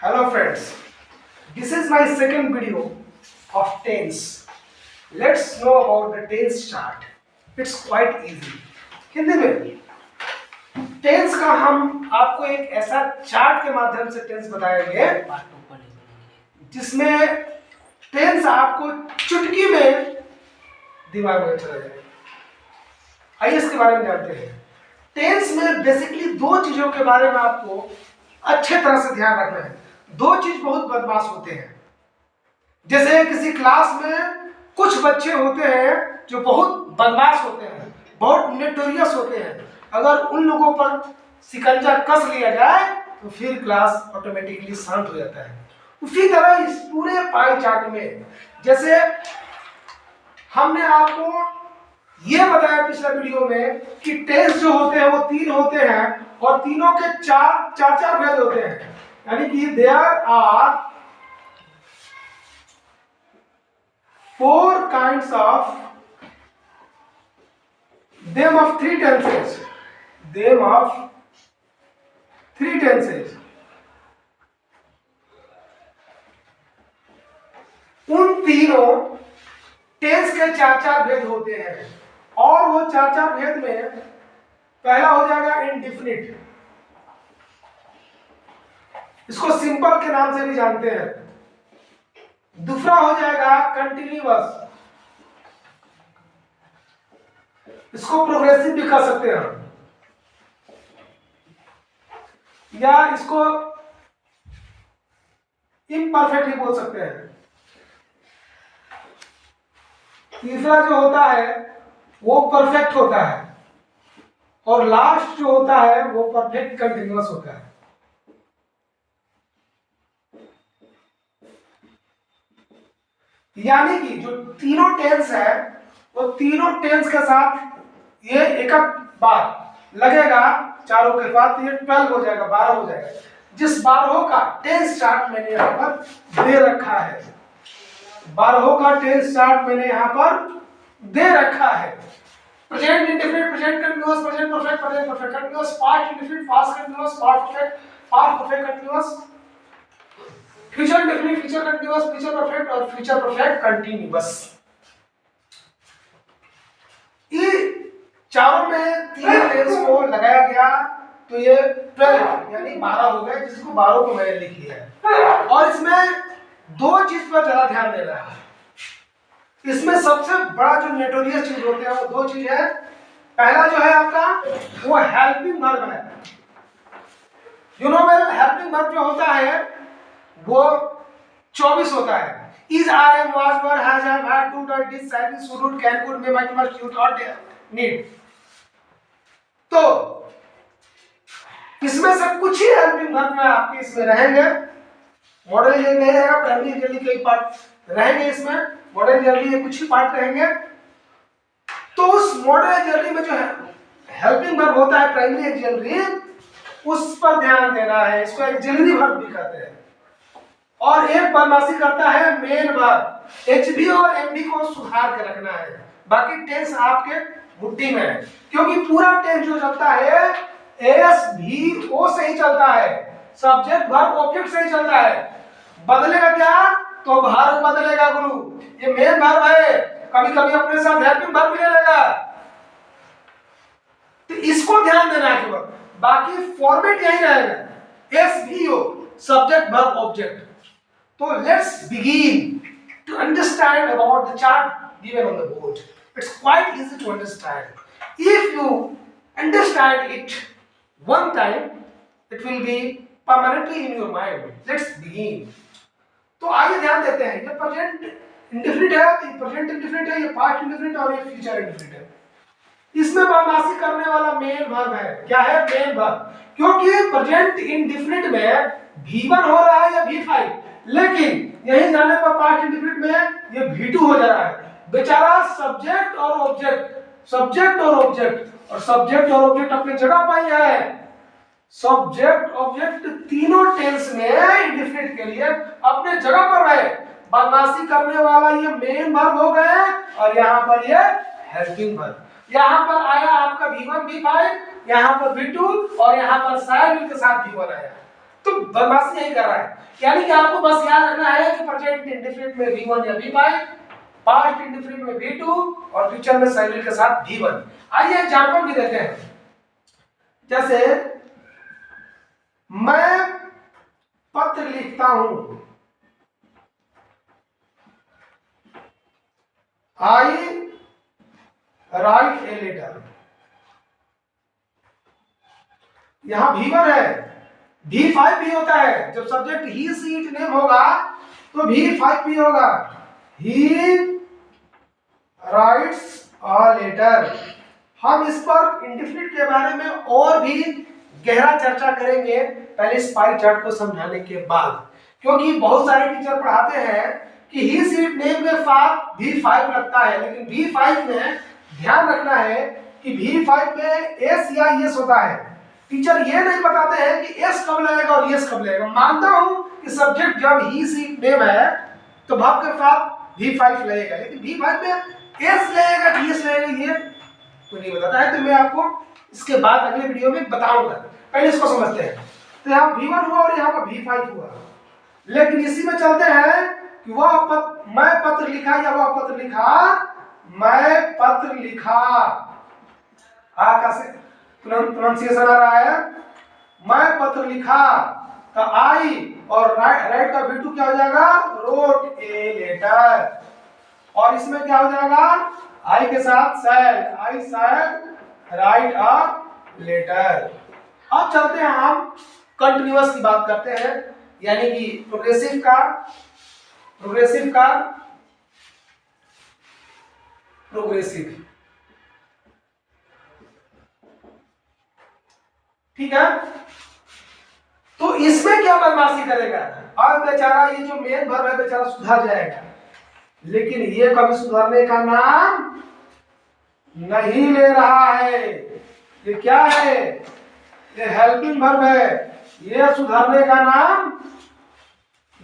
Hello friends, this is my second video of tense. Let's know about the tense chart. It's quite easy. Hindi में tense का हम आपको एक ऐसा chart के माध्यम से टेंस बताएंगे जिसमें टेंस आपको चुटकी में दिमाग में चला जाएगा। आइए इसके बारे में जानते हैं। टेंस में बेसिकली दो चीजों के बारे में आपको अच्छे तरह से ध्यान रखना है। दो चीज बहुत बदमाश होते हैं। जैसे किसी क्लास में कुछ बच्चे होते हैं जो बहुत बदमाश होते हैं, बहुत नोटोरियस होते हैं। अगर उन लोगों पर शिकंजा कस लिया जाए तो फिर क्लास ऑटोमेटिकली शांत हो जाता है। उसी तरह इस पूरे पाई चार्ट में जैसे हमने आपको ये बताया पिछले वीडियो में कि टेंस जो होते हैं वो तीन होते हैं और तीनों के चार भेद होते हैं। यानी कि there are 4 kinds of them of 3 tenses. Them of 3 tenses. उन तीनों टेंस के चार भेद होते हैं और वो चार भेद में पहला हो जाएगा इंडिफिनिट। इसको सिंपल के नाम से भी जानते हैं। दूसरा हो जाएगा कंटिन्यूअस, इसको प्रोग्रेसिव भी कह सकते हैं या इसको इम्परफेक्ट भी बोल सकते हैं। तीसरा जो होता है वो परफेक्ट होता है और लास्ट जो होता है वो परफेक्ट कंटिन्यूअस होता है। यानी कि जो तीनों टेंस है वो तीनों टेंस के साथ ये एक बार लगेगा, चारों के साथ ये 12 हो जाएगा, 12 हो जाएगा। जिस 12 का टेंस चार्ट मैंने यहाँ पर दे रखा है, 12 का टेंस चार्ट मैंने यहाँ पर दे रखा है। Present indefinite, present continuous, present perfect, present perfect continuous, past indefinite, past continuous, past perfect continuous, future indefinite, future continuous, future perfect और फ्यूचर परफेक्ट कंटीन्यूअस। ये चारों में तीन टेंस को लगाया गया तो ये 12 यानी 12 हो गए, जिसको 12 को मैंने लिख लिया है। और इसमें दो चीज पर ज्यादा ध्यान देना है। इसमें सबसे बड़ा जो नोटोरियस चीज होते हैं वो दो चीज है। पहला जो है आपका वो हेल्पिंग वर्ब है। You know well, helping verb जो होता है वो 24 होता है। Is, are, am, was, were, has, have, had, do, does, did, shall, should, can, could, may, might, must, use, ought, need. तो इसमें से कुछ ही हेल्पिंग वर्ब में आपके इसमें रहेंगे। मॉडल ये नहीं रहेगा, प्राइमरी एग्जाम्पल कई पार्ट रहेंगे इसमें। मॉडल एग्जाम्पल ये कुछ ही पार्ट रहेंगे। तो उस मॉडल एग्जाम्पल में जो है हेल्पिंग वर्ब होता है प्राइमरी एग्जाम्पल, उस पर ध्यान देना है। इसको एक्सिलरी वर्ब भी कहते हैं। और एक बदमाशी करता है मेन वर्ब। एचबी और एमबी को सुधार के रखना है, बाकी टेंस आपके बुद्धि में है। क्योंकि पूरा टेंस जो चलता है एस भी ओ से ही चलता है, सब्जेक्ट वर्ब ऑब्जेक्ट से ही चलता है। बदलेगा क्या तो वर्ब बदलेगा गुरु। ये मेन वर्ब है, कभी कभी अपने साथ हेल्पिंग वर्ब भी ले लेगा, तो इसको ध्यान देना है केवल। बाकी फॉर्मेट यही रहेगा, एस भी ओ, सब्जेक्ट वर्ब ऑब्जेक्ट। तो let's begin to understand about the chart given on the board. It's quite easy to understand. If you understand it one time, it will be permanently in your mind. Let's begin. तो आइए ध्यान देते हैं। ये present indefinite है, ये present indefinite है, ये पास्ट इंडेफिनिट और ये फ्यूचर इंडेफिनिट है। इसमें बदमाशी करने वाला मेन वर्ब है। क्या है? Main verb. क्योंकि प्रेजेंट इंडेफिनिट में V1 हो रहा है या V5, लेकिन यही जाने पर पास्ट इंडेफिनिट में ये V2 हो जा रहा है। बेचारा सब्जेक्ट और ऑब्जेक्ट, सब्जेक्ट और ऑब्जेक्ट, और सब्जेक्ट और ऑब्जेक्ट अपनी जगह पाई है। सब्जेक्ट ऑब्जेक्ट तीनों टेंस में इंडेफिनिट के लिए अपने जगह पर रहे। बदमाशी करने वाला ये मेन वर्ब हो गए और यहाँ पर ये हेल्पिंग वर्ब। यहाँ पर आया आपका V1 V5, यहाँ पर V2 और यहाँ पर शायद के साथ V1 आया। तो बदमाशी यही कर रहा है। यानी कि आपको बस याद रखना है कि प्रेजेंट इंडेफिनिट में V1 या V5, पास्ट इंडेफिनिट में V2 और फ्यूचर में साइकिल के साथ V1। आइए एग्जांपल भी देते हैं। जैसे मैं पत्र लिखता हूं, आई राइट ए लेटर। यहां V1 है, V5 भी होता है। जब subject he see it name होगा तो V5 भी होगा, ही राइट्स अ लेटर। हम इस पर इंडेफिनिट के बारे में और भी गहरा चर्चा करेंगे पहले इस पाई चार्ट को समझाने के बाद, क्योंकि बहुत सारे टीचर पढ़ाते हैं कि ही सी इट नेम के साथ V5 लगता है, लेकिन V5 में ध्यान रखना है कि V5 में एस या यस होता है। टीचर ये नहीं बताते हैं कि एस कब लगेगा और यस कब लगेगा। मानता हूं कि सब्जेक्ट जब ही सी नेम है तो वर्ब के साथ V5 लगेगा, लेकिन V5 में एस लगेगा कि यस लगेगा ये तो नहीं बताता है। तो मैं आपको इसके बाद अगले वीडियो में बताऊंगा, पहले इसको समझते हैं। तो यहाँ V1 हुआ और यहाँ पर V5 हुआ, लेकिन इसी में चलते हैं कि मैं पत्र लिखा या वह पत्र लिखा, मैं पत्र लिखा। कैसे प्रोनाउंसिएशन आ रहा है, मैं पत्र लिखा का आई और राइट का V2 क्या हो जाएगा, रोट ए लेटर। और इसमें क्या हो जाएगा, आई के साथ शैल, आई शैल राइट अ लेटर। अब चलते हैं हम कंटिन्यूअस की बात करते हैं, यानी कि प्रोग्रेसिव का प्रोग्रेसिव। ठीक है, तो इसमें क्या बदमाशी करेगा। अब बेचारा ये जो मेन वर्ब है बेचारा सुधर जाएगा, लेकिन ये कभी सुधरने का नाम नहीं ले रहा है। ये क्या है, ये हेल्पिंग वर्ब है, ये सुधरने का नाम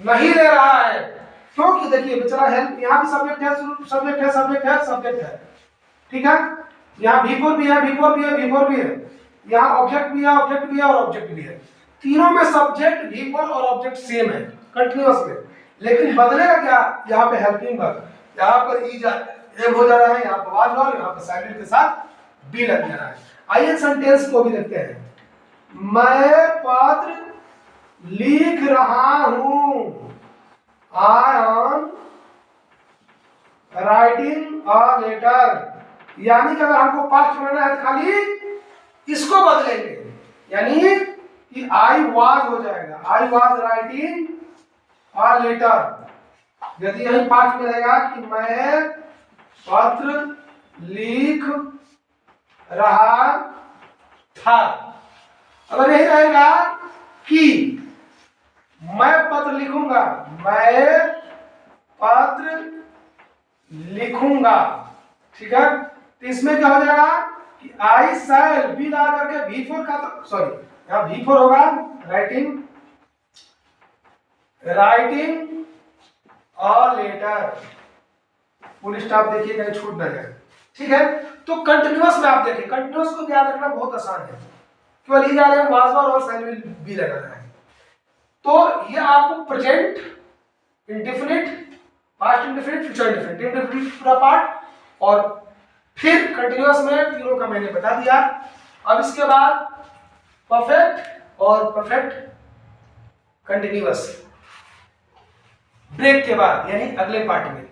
नहीं ले रहा है। क्योंकि देखिए बेचारा हेल्प, यहाँ भी सब्जेक्ट है, सब्जेक्ट है, सब्जेक्ट है, सब्जेक्ट है। ठीक है, यहाँ V4 भी है, V4 भी है, V4 भी है, यहाँ ऑब्जेक्ट भी है, ऑब्जेक्ट भी है और ऑब्जेक्ट भी है। तीनों में सब्जेक्ट V4 और ऑब्जेक्ट सेम है कंटिन्यूअस में, लेकिन बदलेगा क्या, यहाँ पे हेल्पिंग वर्ब, यहाँ पर एम हो जा रहा है, यहाँ पर वाज वर्ब, यहाँ पर साइलेंट के साथ बी लग जा रहा है। आइए सेंटेंस को भी देखते हैं। मैं पत्र लिख रहा हूं, I am writing a letter. यानी कि अगर हमको पास्ट बनाना है तो खाली इसको बदलेंगे, यानी कि आई वाज हो जाएगा, I was writing a letter. यदि यही पास्ट में रहेगा कि मैं पत्र लिख रहा था, अगर यही रहेगा कि मैं पत्र लिखूंगा, मैं पत्र लिखूंगा। ठीक है, तो इसमें क्या हो जाएगा कि आई शैल बी ला करके V4 का, तो सॉरी यहाँ V4 होगा, writing a letter, full stop देखिए कहीं छूट ना जाए। ठीक है, तो कंटिन्यूअस में आप देखिए, कंटिन्यूअस को याद रखना बहुत आसान है, केवल ये जा रहे हैं वाजवर और शैल विल बी लगाना है। तो ये आपको present indefinite, past indefinite, future indefinite, indefinite पूरा पार्ट और फिर कंटिन्यूअस में तीनों का मैंने बता दिया। अब इसके बाद परफेक्ट और परफेक्ट कंटिन्यूअस ब्रेक के बाद, यानी अगले पार्ट में।